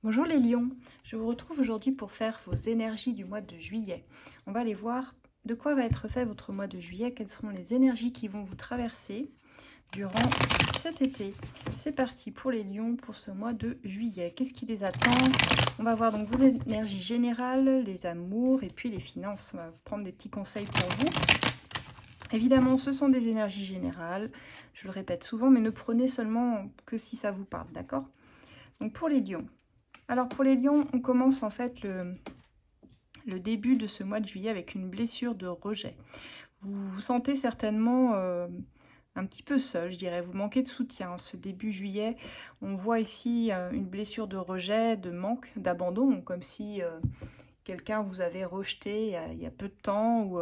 Bonjour les lions, je vous retrouve aujourd'hui pour faire vos énergies du mois de juillet. On va aller voir de quoi va être fait votre mois de juillet, quelles seront les énergies qui vont vous traverser durant cet été. C'est parti pour les lions pour ce mois de juillet. Qu'est-ce qui les attend? On va voir donc vos énergies générales, les amours et puis les finances. On va prendre des petits conseils pour vous. Évidemment, ce sont des énergies générales, je le répète souvent, mais ne prenez seulement que si ça vous parle, d'accord? Donc pour les lions. Alors pour les lions, on commence en fait le début de ce mois de juillet avec une blessure de rejet. Vous vous sentez certainement un petit peu seul, je dirais. Vous manquez de soutien. Ce début juillet, on voit ici une blessure de rejet, de manque, d'abandon, comme si quelqu'un vous avait rejeté il y a peu de temps. Ou,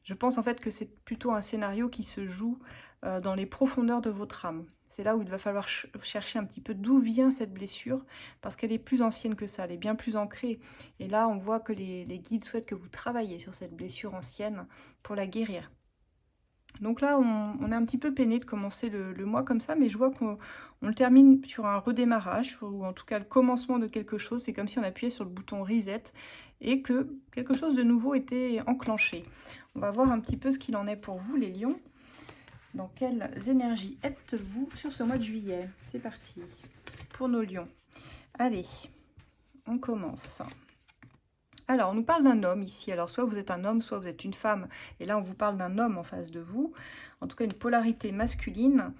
je pense en fait que c'est plutôt un scénario qui se joue dans les profondeurs de votre âme. C'est là où il va falloir chercher un petit peu d'où vient cette blessure, parce qu'elle est plus ancienne que ça, elle est bien plus ancrée. Et là, on voit que les guides souhaitent que vous travailliez sur cette blessure ancienne pour la guérir. Donc là, on est un petit peu peiné de commencer le mois comme ça, mais je vois qu'on le termine sur un redémarrage, ou en tout cas le commencement de quelque chose. C'est comme si on appuyait sur le bouton reset et que quelque chose de nouveau était enclenché. On va voir un petit peu ce qu'il en est pour vous, les lions. Dans quelles énergies êtes-vous sur ce mois de juillet? C'est parti pour nos lions. Allez, on commence. Alors, on nous parle d'un homme ici. Alors, soit vous êtes un homme, soit vous êtes une femme. Et là, on vous parle d'un homme en face de vous. En tout cas, une polarité masculine.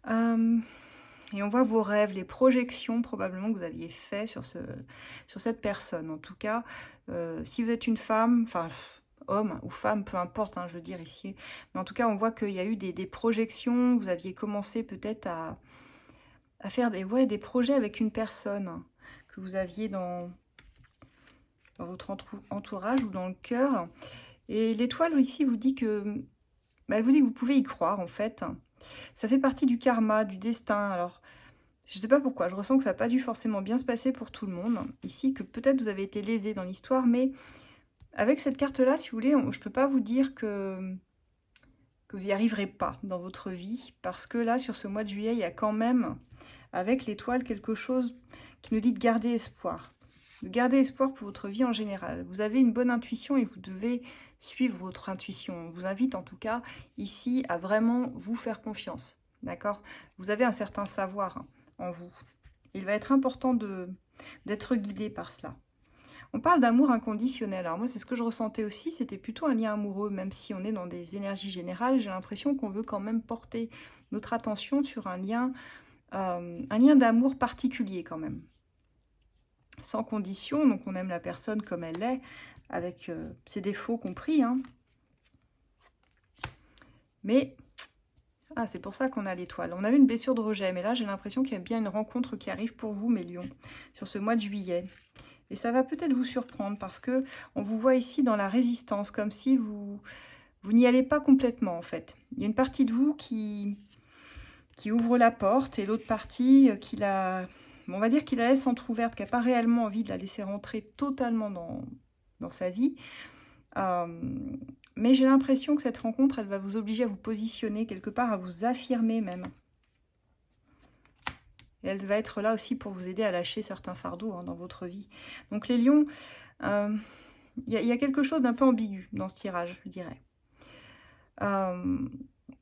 Et on voit vos rêves, les projections probablement que vous aviez fait sur cette personne. En tout cas, si vous êtes une femme, enfin... homme ou femme, peu importe, hein, je veux dire ici. Mais en tout cas, on voit qu'il y a eu des projections. Vous aviez commencé peut-être à faire des projets avec une personne que vous aviez dans votre entourage ou dans le cœur. Et l'étoile ici vous dit que... elle vous dit que vous pouvez y croire, en fait. Ça fait partie du karma, du destin. Alors, je ne sais pas pourquoi. Je ressens que ça n'a pas dû forcément bien se passer pour tout le monde. Ici, que peut-être vous avez été lésé dans l'histoire, mais... avec cette carte-là, si vous voulez, je ne peux pas vous dire que vous n'y arriverez pas dans votre vie. Parce que là, sur ce mois de juillet, il y a quand même, avec l'étoile, quelque chose qui nous dit de garder espoir. De garder espoir pour votre vie en général. Vous avez une bonne intuition et vous devez suivre votre intuition. On vous invite en tout cas ici à vraiment vous faire confiance. D'accord? Vous avez un certain savoir en vous. Il va être important d'être guidé par cela. On parle d'amour inconditionnel. Alors moi, c'est ce que je ressentais aussi. C'était plutôt un lien amoureux, même si on est dans des énergies générales. J'ai l'impression qu'on veut quand même porter notre attention sur un lien d'amour particulier quand même. Sans condition, donc on aime la personne comme elle est, avec ses défauts compris. Hein. Mais, c'est pour ça qu'on a l'étoile. On avait une blessure de rejet, mais là j'ai l'impression qu'il y a bien une rencontre qui arrive pour vous, mes lions, sur ce mois de juillet. Et ça va peut-être vous surprendre parce que on vous voit ici dans la résistance, comme si vous n'y allez pas complètement en fait. Il y a une partie de vous qui ouvre la porte et l'autre partie on va dire qu'il la laisse entrouverte, qui n'a pas réellement envie de la laisser rentrer totalement dans sa vie. Mais j'ai l'impression que cette rencontre, elle va vous obliger à vous positionner quelque part, à vous affirmer même. Et elle va être là aussi pour vous aider à lâcher certains fardeaux dans votre vie. Donc les lions, il y a quelque chose d'un peu ambigu dans ce tirage, je dirais.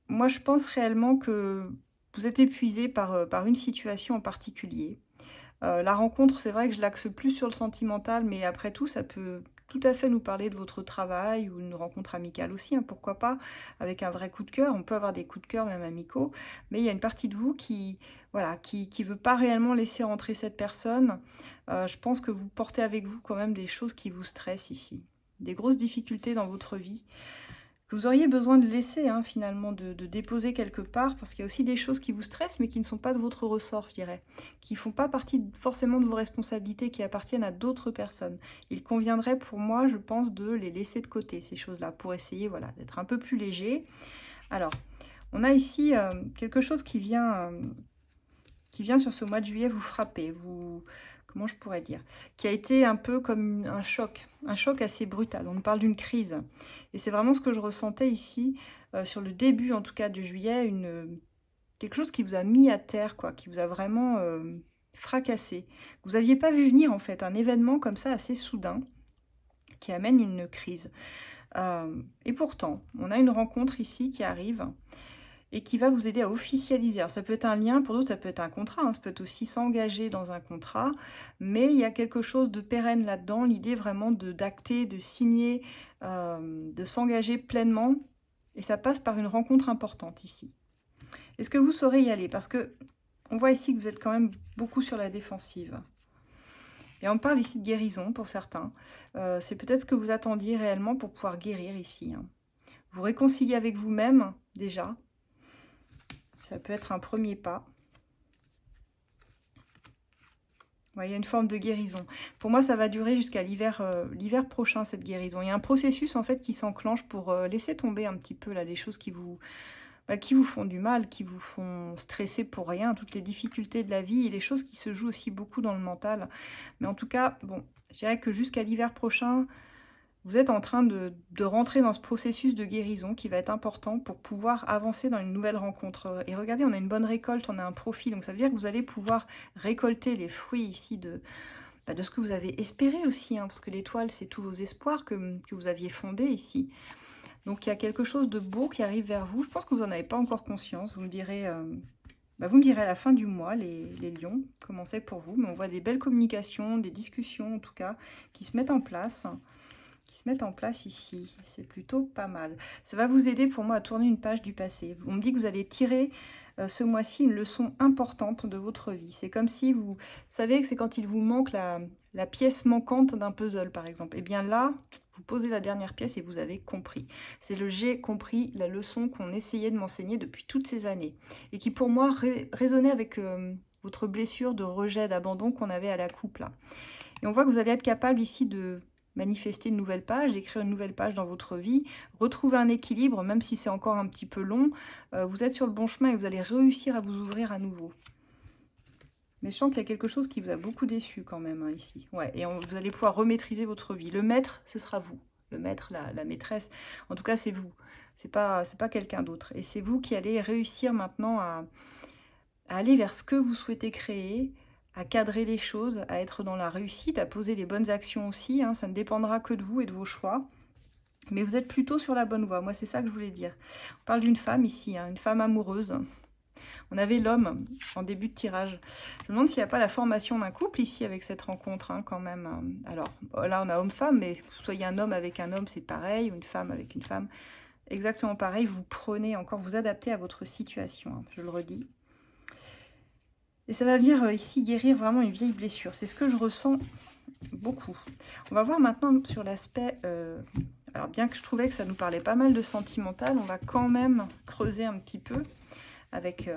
Moi, je pense réellement que vous êtes épuisé par une situation en particulier. La rencontre, c'est vrai que je l'axe plus sur le sentimental, mais après tout, ça peut tout à fait nous parler de votre travail ou une rencontre amicale aussi, hein, pourquoi pas, avec un vrai coup de cœur. On peut avoir des coups de cœur même amicaux, mais il y a une partie de vous qui veut pas réellement laisser rentrer cette personne. Je pense que vous portez avec vous quand même des choses qui vous stressent ici, des grosses difficultés dans votre vie, que vous auriez besoin de laisser finalement, de déposer quelque part, parce qu'il y a aussi des choses qui vous stressent, mais qui ne sont pas de votre ressort, je dirais, qui ne font pas partie forcément de vos responsabilités, qui appartiennent à d'autres personnes. Il conviendrait pour moi, je pense, de les laisser de côté, ces choses-là, pour essayer d'être un peu plus léger. Alors, on a ici quelque chose qui vient sur ce mois de juillet vous frapper, comment je pourrais dire, qui a été un peu comme un choc assez brutal. On nous parle d'une crise. Et c'est vraiment ce que je ressentais ici, sur le début en tout cas de juillet, quelque chose qui vous a mis à terre, quoi, qui vous a vraiment fracassé. Vous n'aviez pas vu venir en fait un événement comme ça assez soudain qui amène une crise. Et pourtant, on a une rencontre ici qui arrive et qui va vous aider à officialiser. Alors, ça peut être un lien, pour d'autres ça peut être un contrat, hein, ça peut être aussi s'engager dans un contrat, mais il y a quelque chose de pérenne là-dedans, l'idée vraiment d'acter, de signer, de s'engager pleinement, et ça passe par une rencontre importante ici. Est-ce que vous saurez y aller? Parce que on voit ici que vous êtes quand même beaucoup sur la défensive. Et on parle ici de guérison pour certains. C'est peut-être ce que vous attendiez réellement pour pouvoir guérir ici, hein. Vous réconcilier avec vous-même déjà. Ça peut être un premier pas. Ouais, il y a une forme de guérison. Pour moi, ça va durer jusqu'à l'hiver prochain, cette guérison. Il y a un processus en fait qui s'enclenche pour laisser tomber un petit peu là, des choses qui vous font du mal, qui vous font stresser pour rien, toutes les difficultés de la vie et les choses qui se jouent aussi beaucoup dans le mental. Mais en tout cas, bon, je dirais que jusqu'à l'hiver prochain, vous êtes en train de rentrer dans ce processus de guérison qui va être important pour pouvoir avancer dans une nouvelle rencontre. Et regardez, on a une bonne récolte, on a un profit. Donc ça veut dire que vous allez pouvoir récolter les fruits ici de ce que vous avez espéré aussi. Hein, parce que l'étoile, c'est tous vos espoirs que vous aviez fondés ici. Donc il y a quelque chose de beau qui arrive vers vous. Je pense que vous n'en avez pas encore conscience. Vous me direz... vous me direz à la fin du mois, les lions, comment c'est pour vous. Mais on voit des belles communications, des discussions en tout cas, qui se mettent en place. Ici. C'est plutôt pas mal. Ça va vous aider pour moi à tourner une page du passé. On me dit que vous allez tirer ce mois-ci une leçon importante de votre vie. C'est comme si vous savez que c'est quand il vous manque la pièce manquante d'un puzzle par exemple. Et bien là, vous posez la dernière pièce et vous avez compris. C'est le j'ai compris, la leçon qu'on essayait de m'enseigner depuis toutes ces années. Et qui pour moi résonnait avec votre blessure de rejet, d'abandon qu'on avait à la coupe là. Et on voit que vous allez être capable ici de manifester une nouvelle page, d'écrire une nouvelle page dans votre vie, retrouver un équilibre, même si c'est encore un petit peu long, vous êtes sur le bon chemin et vous allez réussir à vous ouvrir à nouveau. Mais je sens qu'il y a quelque chose qui vous a beaucoup déçu quand même, hein, ici. Ouais, et vous allez pouvoir remaîtriser votre vie. Le maître, ce sera vous. Le maître, la maîtresse, en tout cas c'est vous. C'est pas quelqu'un d'autre. Et c'est vous qui allez réussir maintenant à aller vers ce que vous souhaitez créer, à cadrer les choses, à être dans la réussite, à poser les bonnes actions aussi. Hein, ça ne dépendra que de vous et de vos choix. Mais vous êtes plutôt sur la bonne voie. Moi, c'est ça que je voulais dire. On parle d'une femme ici, hein, une femme amoureuse. On avait l'homme en début de tirage. Je me demande s'il n'y a pas la formation d'un couple ici avec cette rencontre, hein, quand même. Alors, là, on a homme-femme, mais que vous soyez un homme avec un homme, c'est pareil, ou une femme avec une femme. Exactement pareil, vous prenez encore, vous adaptez à votre situation, hein, je le redis. Et ça va venir ici guérir vraiment une vieille blessure. C'est ce que je ressens beaucoup. On va voir maintenant sur l'aspect... alors bien que je trouvais que ça nous parlait pas mal de sentimental, on va quand même creuser un petit peu avec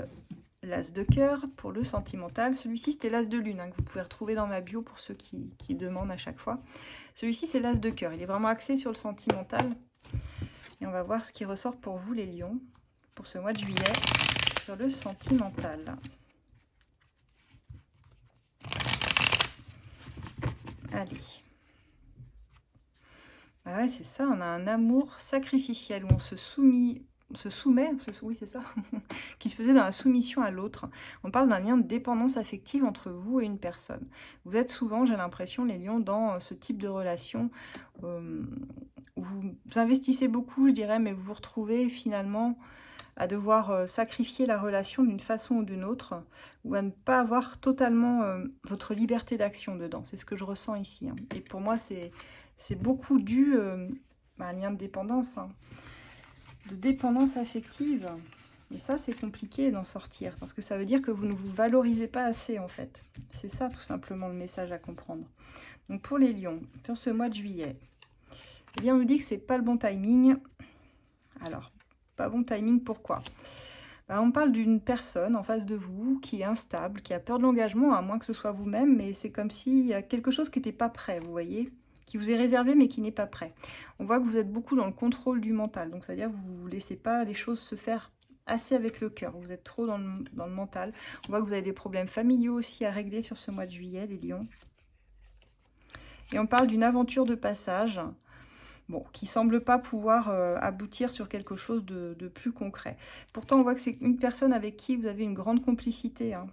l'as de cœur pour le sentimental. Celui-ci, c'était l'as de lune, hein, que vous pouvez retrouver dans ma bio pour ceux qui demandent à chaque fois. Celui-ci, c'est l'as de cœur. Il est vraiment axé sur le sentimental. Et on va voir ce qui ressort pour vous, les lions, pour ce mois de juillet, sur le sentimental. Allez. Ah ouais, c'est ça, on a un amour sacrificiel où on se soumet, oui c'est ça, qui se faisait dans la soumission à l'autre. On parle d'un lien de dépendance affective entre vous et une personne. Vous êtes souvent, j'ai l'impression, les lions, dans ce type de relation où vous investissez beaucoup, je dirais, mais vous vous retrouvez finalement à devoir sacrifier la relation d'une façon ou d'une autre, ou à ne pas avoir totalement votre liberté d'action dedans. C'est ce que je ressens ici. Hein. Et pour moi, c'est beaucoup dû à un lien de dépendance, hein, de dépendance affective. Et ça, c'est compliqué d'en sortir, parce que ça veut dire que vous ne vous valorisez pas assez, en fait. C'est ça, tout simplement, le message à comprendre. Donc, pour les lions, pour ce mois de juillet, eh bien, on nous dit que c'est pas le bon timing. Alors, pas bon timing, pourquoi? On parle d'une personne en face de vous qui est instable, qui a peur de l'engagement, à moins que ce soit vous-même, mais c'est comme s'il y a quelque chose qui n'était pas prêt, vous voyez, qui vous est réservé mais qui n'est pas prêt. On voit que vous êtes beaucoup dans le contrôle du mental, donc c'est-à-dire que vous ne laissez pas les choses se faire assez avec le cœur, vous êtes trop dans le mental. On voit que vous avez des problèmes familiaux aussi à régler sur ce mois de juillet, les lions. Et on parle d'une aventure de passage, bon, qui semble pas pouvoir aboutir sur quelque chose de plus concret. Pourtant, on voit que c'est une personne avec qui vous avez une grande complicité, hein.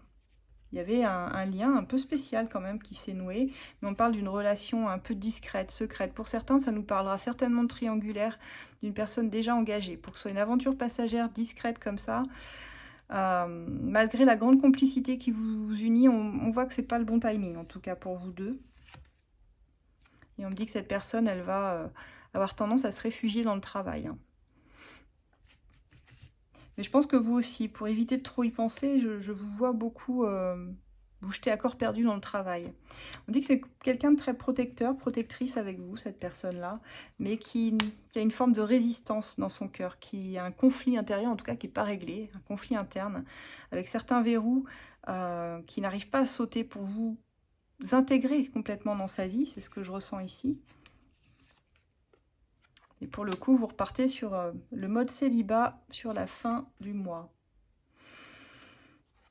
il y avait un lien un peu spécial quand même qui s'est noué. Mais on parle d'une relation un peu discrète, secrète. Pour certains, ça nous parlera certainement de triangulaire, d'une personne déjà engagée. Pour que ce soit une aventure passagère discrète comme ça, malgré la grande complicité qui vous unit, on voit que c'est pas le bon timing, en tout cas pour vous deux. Et on me dit que cette personne, elle va avoir tendance à se réfugier dans le travail. Hein. Mais je pense que vous aussi, pour éviter de trop y penser, je vous vois beaucoup vous jeter à corps perdu dans le travail. On dit que c'est quelqu'un de très protecteur, protectrice avec vous, cette personne-là, mais qui a une forme de résistance dans son cœur, qui a un conflit intérieur, en tout cas qui n'est pas réglé, un conflit interne, avec certains verrous qui n'arrivent pas à sauter pour vous intégrer complètement dans sa vie, c'est ce que je ressens ici. Et pour le coup, vous repartez sur le mode célibat sur la fin du mois.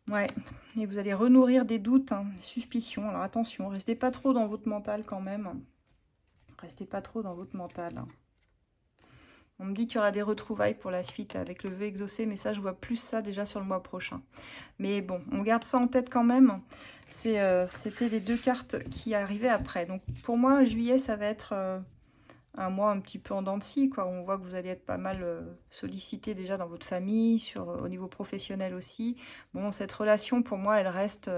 Ouais, et vous allez renourrir des doutes, hein, des suspicions. Alors attention, restez pas trop dans votre mental quand même. Restez pas trop dans votre mental. Hein. On me dit qu'il y aura des retrouvailles pour la suite avec le vœu exaucé, mais ça, je vois plus ça déjà sur le mois prochain. Mais bon, on garde ça en tête quand même. C'était les deux cartes qui arrivaient après. Donc pour moi, juillet, ça va être un mois un petit peu en dents de scie, quoi. On voit que vous allez être pas mal sollicité déjà dans votre famille, au niveau professionnel aussi. Bon, cette relation, pour moi, elle reste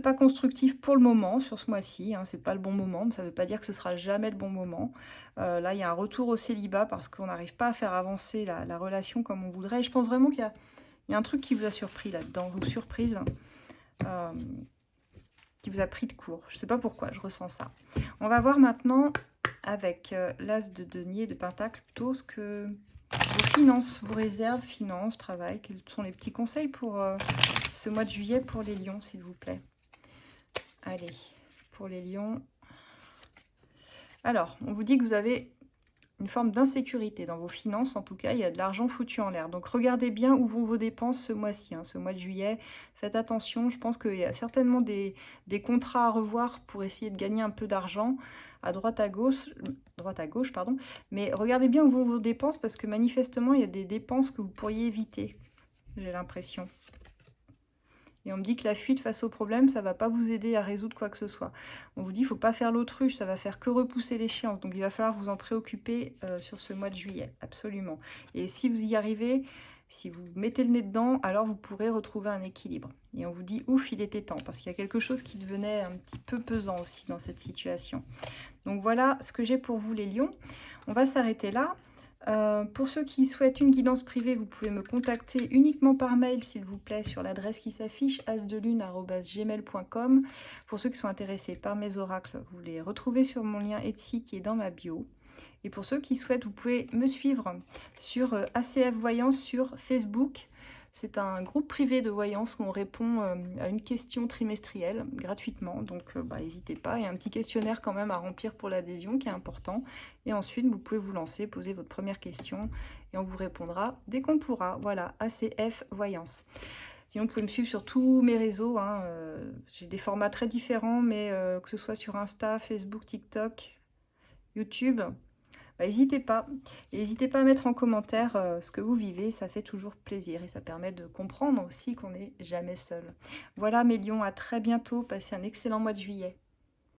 pas constructive pour le moment, sur ce mois-ci. Hein, c'est pas le bon moment, mais ça veut pas dire que ce sera jamais le bon moment. Là, il y a un retour au célibat parce qu'on n'arrive pas à faire avancer la relation comme on voudrait. Et je pense vraiment qu'il y a un truc qui vous a surpris là-dedans, ou surprise. Qui vous a pris de court. Je ne sais pas pourquoi, je ressens ça. On va voir maintenant avec l'as de denier, de pentacle, plutôt ce que vos finances, vos réserves, finances, travail, quels sont les petits conseils pour ce mois de juillet pour les lions, s'il vous plaît. Allez, pour les lions. Alors, on vous dit que vous avez une forme d'insécurité dans vos finances, en tout cas, il y a de l'argent foutu en l'air. Donc regardez bien où vont vos dépenses ce mois-ci, hein, ce mois de juillet. Faites attention, je pense qu'il y a certainement des contrats à revoir pour essayer de gagner un peu d'argent à droite à gauche, pardon. Mais regardez bien où vont vos dépenses parce que manifestement, il y a des dépenses que vous pourriez éviter, j'ai l'impression. Et on me dit que la fuite face au problème, ça ne va pas vous aider à résoudre quoi que ce soit. On vous dit qu'il ne faut pas faire l'autruche, ça va faire que repousser l'échéance. Donc il va falloir vous en préoccuper sur ce mois de juillet, absolument. Et si vous y arrivez, si vous mettez le nez dedans, alors vous pourrez retrouver un équilibre. Et on vous dit, ouf, il était temps, parce qu'il y a quelque chose qui devenait un petit peu pesant aussi dans cette situation. Donc voilà ce que j'ai pour vous les lions. On va s'arrêter là. Pour ceux qui souhaitent une guidance privée, vous pouvez me contacter uniquement par mail, s'il vous plaît, sur l'adresse qui s'affiche, asdelune@gmail.com. Pour ceux qui sont intéressés par mes oracles, vous les retrouvez sur mon lien Etsy qui est dans ma bio. Et pour ceux qui souhaitent, vous pouvez me suivre sur ACF Voyance sur Facebook. C'est un groupe privé de voyance où on répond à une question trimestrielle gratuitement. Donc n'hésitez pas. Il y a un petit questionnaire quand même à remplir pour l'adhésion qui est important. Et ensuite, vous pouvez vous lancer, poser votre première question et on vous répondra dès qu'on pourra. Voilà, ACF Voyance. Sinon, vous pouvez me suivre sur tous mes réseaux. Hein. J'ai des formats très différents, mais que ce soit sur Insta, Facebook, TikTok, YouTube... N'hésitez pas. Et n'hésitez pas à mettre en commentaire ce que vous vivez, ça fait toujours plaisir et ça permet de comprendre aussi qu'on n'est jamais seul. Voilà mes lions, à très bientôt, passez un excellent mois de juillet.